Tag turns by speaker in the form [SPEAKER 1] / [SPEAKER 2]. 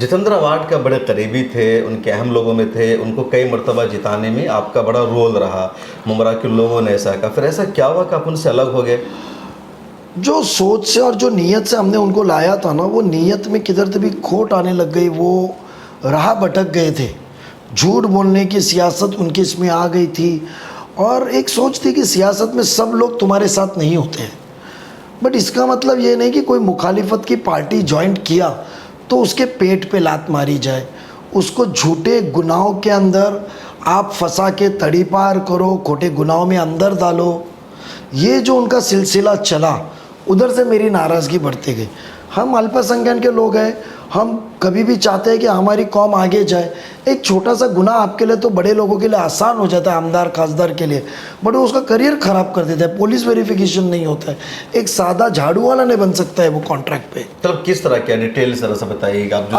[SPEAKER 1] Jitendra award का बड़े करीबी थे, उनके अहम लोगों में थे, उनको कई मर्तबा जिताने में आपका बड़ा रोल रहा। मुमरा के लोगों ने ऐसा कहा, फिर ऐसा क्या हुआ कि आप उनसे अलग हो गए?
[SPEAKER 2] जो सोच से और जो नीयत से हमने उनको लाया था ना, वो नीयत में किधर से भी खोट आने लग गई, वो राह भटक गए थे। झूठ बोलने की सियासत उनकी इसमें आ गई थी, और एक सोच थी कि सियासत में सब लोग तुम्हारे साथ नहीं होते हैं। बट इसका मतलब ये नहीं कि कोई मुखालिफत की पार्टी ज्वाइन किया तो उसके पेट पे लात मारी जाए, उसको झूठे गुनाहों के अंदर आप फंसा के तड़ी पार करो, खोटे गुनाहों में अंदर डालो। ये जो उनका सिलसिला चला, उधर से मेरी नाराज़गी बढ़ती गई। हम अल्पसंख्यक के लोग हैं, हम कभी भी चाहते हैं कि हमारी कौम आगे जाए। एक छोटा सा गुनाह आपके लिए तो बड़े लोगों के लिए आसान हो जाता है, आमदार खासदार के लिए, बट वो उसका करियर ख़राब कर देता है। पुलिस वेरिफिकेशन नहीं होता है, एक सादा झाड़ू वाला नहीं बन सकता है वो कॉन्ट्रैक्ट पे।
[SPEAKER 1] मतलब किस तरह क्या डिटेल जरा सा बताइएगा आप?